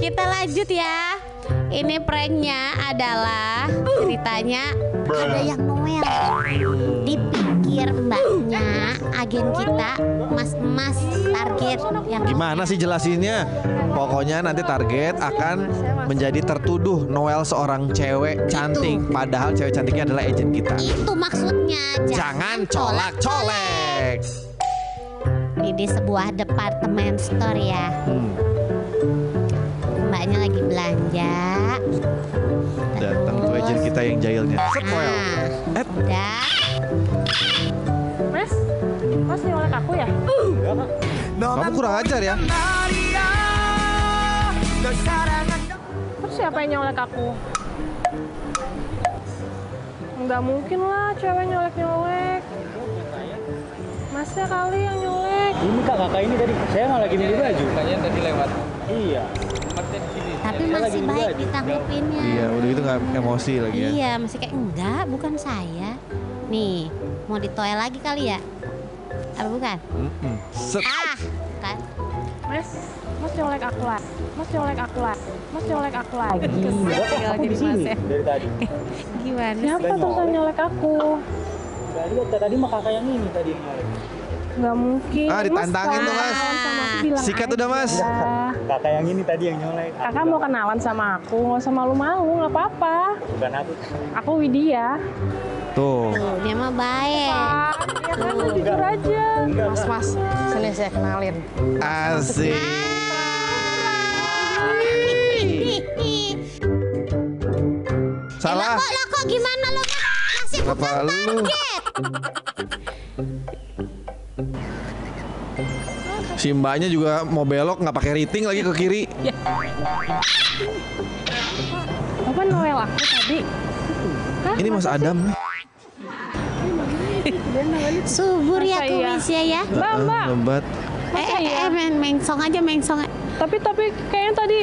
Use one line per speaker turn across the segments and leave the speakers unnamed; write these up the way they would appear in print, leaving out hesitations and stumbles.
kita lanjut ya. Ini pranknya adalah ceritanya ada yang Noel. Dipikir mbaknya agen kita mas target yang
Gimana sih jelasinnya? Pokoknya nanti target akan menjadi tertuduh Noel seorang cewek cantik. Padahal cewek cantiknya adalah agent kita.
itu maksudnya.
Jangan colak-colek.
Ini di sebuah departemen store ya. Mbaknya lagi belanja.
Datang tuh agent kita yang jahilnya. Noel.
Udah.
Mas nyolek aku ya?
Kamu kurang ajar ya.
Terus siapa yang nyolek aku? Nggak mungkin lah cewek nyolek-nyolek. Masnya kali yang nyolek.
Ini kakak ini tadi, saya malah lagi milih baju.
Kayaknya tadi lewat.
Iya.
Tapi masih baik ditanggepinnya.
Iya, udah gitu nggak emosi lagi ya.
Iya, masih kayak enggak, bukan saya. Nih, mau ditoel lagi kali ya? Apa bukan?
Set.
Kan?
Mas nyolek aku lah. Mas nyolek aku lah. Mas nyolek aku lagi.
Bapak, aku di sini dari tadi.
Gimana?
Siapa tuh yang nyolek aku?
Tadi mah kakak yang ini tadi yang nyolek.
Nggak mungkin.
Ditantangin tuh mas. Sikat udah mas.
Kakak yang ini tadi yang nyolek.
Kakak mau kenalan sama aku, nggak usah malu-malu, nggak apa-apa.
Bukan aku.
Aku Widya.
Tuh.
Dia mah baik.
Ya kan, jujur aja.
Mas, sini saya kenalin.
Asik. Salah.
Lah kok gimana lo? Masih
Kenapa
bukan
lu?
target.
Si mbaknya juga mau belok nggak pakai riting lagi ke kiri.
Apa Noel aku tadi?
Ini Mas Adam.
Subur ya kumisnya ya.
Mbak.
Lebat.
Mengsong aja.
Tapi kayaknya tadi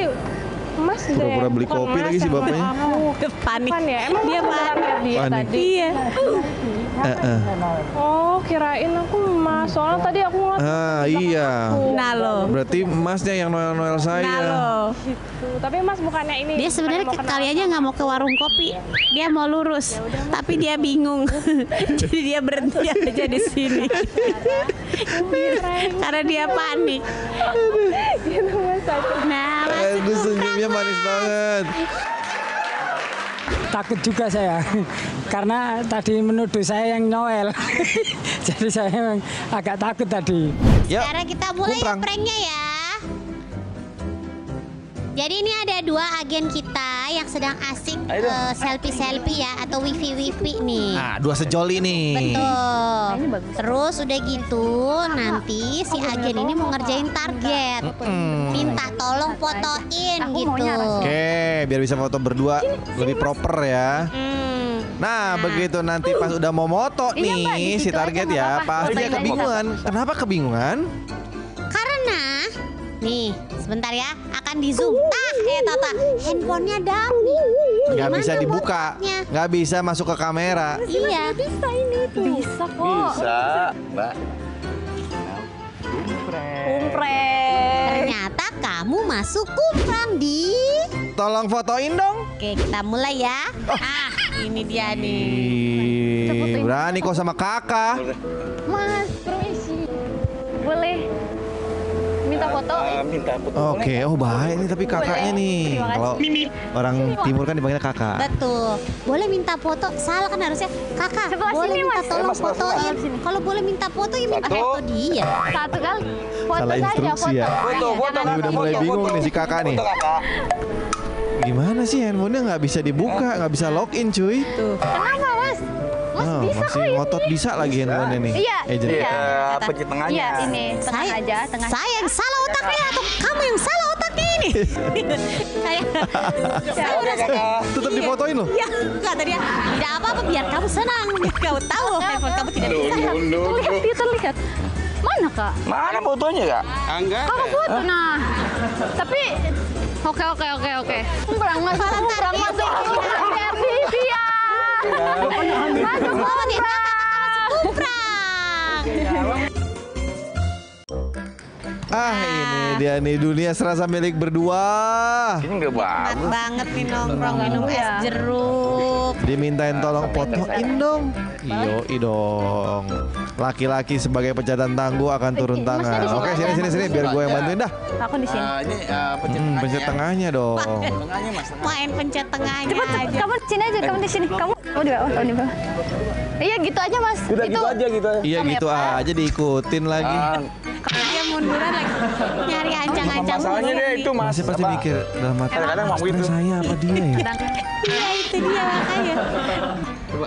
Mas deh.
Pura-pura beli
Bukan
kopi
Mas
lagi si
yang
bapaknya.
nyolek aku.
Panik.
Kan ya? Emang
Dia
Mas beneran lihat dia
panik.
tadi?
Iya.
Oh, kirain aku Mas. Soalnya tadi aku ngeliat
Iya.
Nah lo.
Berarti Masnya yang Noel saya.
Nah lo.
gitu. Tapi Mas bukannya ini.
Dia sebenarnya
bukannya mau
kali aja nggak mau ke warung kopi. Dia mau lurus, tapi dia bingung. Jadi dia berhenti aja di sini. Karena dia panik.
gitu Mas.
Nah,
Aduh senyumnya manis banget.
Takut juga saya, karena tadi menuduh saya yang Noel. Jadi saya memang agak takut tadi.
Ya.
sekarang kita mulai
Kumprang.
pranknya ya. Jadi ini ada dua agen kita yang sedang asik selfie ya atau wifi nih.
Nah, dua sejoli nih.
Betul. Terus udah gitu nanti si agen ini mau ngerjain target. Minta tolong fotoin gitu.
Oke, biar bisa foto berdua lebih proper ya. Nah, begitu nanti pas udah mau moto nih si target ya, pasti dia kebingungan. Kenapa kebingungan?
Karena nih sebentar ya akan di zoom. Tata handphonenya dummy.
Nggak bisa
Gimana
dibuka,
fotonya?
nggak bisa masuk ke kamera.
Iya.
Bisa ini tuh. Bisa kok.
Bisa, Mbak.
Kumpret.
Ternyata kamu masuk kumprang di.
Tolong fotoin dong.
Oke kita mulai ya. Ini dia nih.
Ih, berani kok sama kakak.
Mas, permisi. Boleh minta foto?
Minta foto.
Oke, oh baik nih tapi kakaknya nih.
Terima
Kalau orang timur kan dipanggil kakak.
Betul. Boleh minta foto. Salah kan harusnya kakak.
Sebelah
Boleh
sini,
minta
Mas.
tolong
Mas,
fotoin. Kalau boleh minta foto ya minta foto dia.
Satu kali. Foto
Salah
saja,
instruksi
foto.
ya.
Foto.
Ini udah mulai bingung nih si kakak nih. Gimana sih handphonenya nggak bisa dibuka, nggak bisa login cuy.
Kenapa Mas? Mas
Oh,
bisa kok
masih
ini.
ngotot bisa lagi handphonenya nih.
Iya,
Agent.
iya.
Pencet tengahnya.
Iya, ini tengah
Saya
aja, tengah.
Saya yang salah otaknya atau kamu yang salah otaknya ini? Saya udah
Tetap difotoin loh.
Ya, kata dia, tidak apa-apa biar kamu senang. Kau tahu handphone kamu tidak bisa.
Terlihat, dia terlihat. Mana Kak?
Mana fotonya kak?
Enggak.
Kamu foto nah. Tapi oke. Kurang masuk, kurang masuk. Dia. Masuk
Kumprang.
Ah ini dia nih, dunia serasa milik berdua.
Ini nggak
Nikmat
bagus.
banget nih nongkrong minum es jeruk.
Dimintain tolong fotoin dong. Iyo dong. Laki-laki sebagai pejantan tangguh akan turun tangan. Oke, sini biar gue yang bantuin dah.
Aku di sini.
Ini pencet tengahnya.
Pencet tengahnya dong.
Tengahnya mas.
Main pencet tengahnya
Cepet,
aja.
kamu di sini aja, kamu di sini. Kamu di bawah, kamu di bawah. Iya gitu aja mas.
Udah gitu aja gitu.
Iya gitu aja diikutin lagi.
Dia munduran lagi. Nyari ancang-ancang
Masalahnya
mundur
deh
nih.
itu mas.
Masih pasti
Apa?
mikir dalam hati.
Kadang-kadang mau gitu.
Saya apa dia ya?
Iya itu dia makanya.
Coba.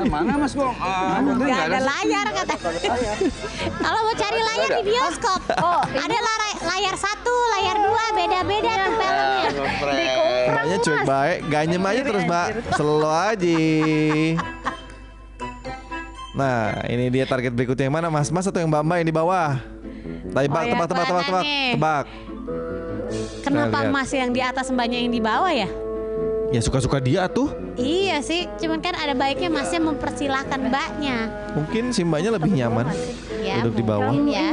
Mana mas Bong?
Gak ada layar kata. Kalau mau cari layar di bioskop, ada layar 1, layar 2, beda-beda tuh filmnya.
Mbaknya cuek baik, ganyem aja terus mbak. Selo aja. Nah, ini dia target berikutnya yang mana mas? Mas atau yang mbak yang di bawah? Tebak.
Kenapa
Kita lihat.
Mas yang di atas mbaknya yang di bawah ya?
Ya suka-suka dia tuh.
Iya sih, cuman kan ada baiknya Masnya mempersilahkan mbaknya.
Mungkin si mbaknya lebih nyaman
Ya,
duduk di bawah.
mungkin ya.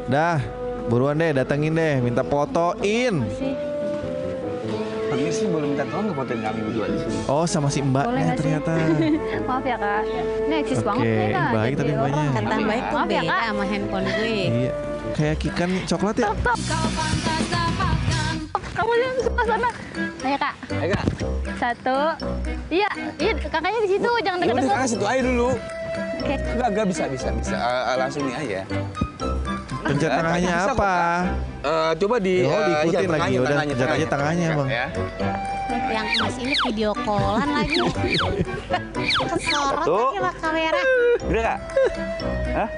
Dah, buruan deh, datengin deh, minta fotoin.
Permisi boleh minta tolong nggak fotoin kami berdua di sini?
Oh, sama si
Boleh
mbaknya
nggak sih?
ternyata.
Maaf ya kak. Ini eksis banget
Oke,
nih kak.
baik
Jadi
tapi mbaknya.
orang.
Kata baik tuh
Maaf ya,
beda
Kak.
sama handphone gue.
Iya, kayak kikan coklat ya.
Kamu yang suka sana. Ayo kak.
Ayo kak.
1. Iya, kakaknya di situ, jangan
Ya udah
dekat-dekat.
kakak situ aja dulu.
Oke.
Enggak bisa. Langsung nih aja.
Pencet tangannya
Bisa kok,
apa?
Coba di
Oh, diikutin lagi. Udah, pencet aja tangannya, Bang.
Ya.
Yang Mas ini video callan lagi. Kesorot
Satu.
lagi lah kamera.
Udah kak? Hah?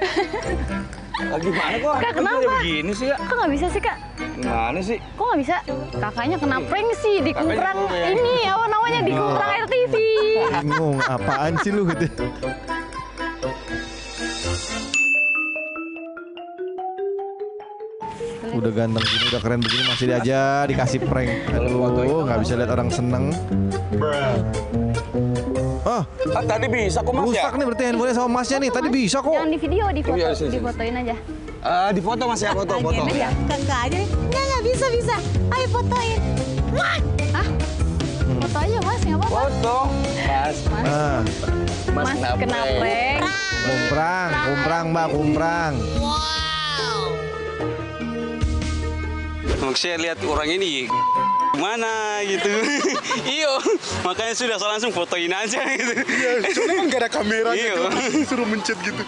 Lagi mana kok?
Kak, kenapa?
Kok begini sih kak?
Kok nggak bisa sih kak?
Gimana sih?
Kok nggak bisa? Kakaknya kena prank sih di
Kakaknya
kurang
kena prank.
ini apa namanya di kurang RTV.
Bingung, apaan sih lu gitu. Udah ganteng gini, udah keren begini masih aja dikasih prank. Aduh, nggak bisa lihat orang seneng. Oh,
Tadi bisa kok mas ya?
rusak nih berarti handphonenya sama masnya nih. Tadi bisa kok.
Jangan di video, di foto,
Iya, sini.
di fotoin aja.
Di foto mas ya, foto.
Agennya ya kekeh aja nih. Nggak bisa. Ayo fotoin.
Foto aja mas, nggak apa-apa.
Foto. Mas.
Nah,
Mas kena prank.
kumprang mbak, kumprang.
Maksudnya lihat orang ini gimana gitu. Iyo, makanya sudah langsung fotoin aja gitu.
Soalnya kan gak ada kameranya,
Iya.
suruh mencet gitu.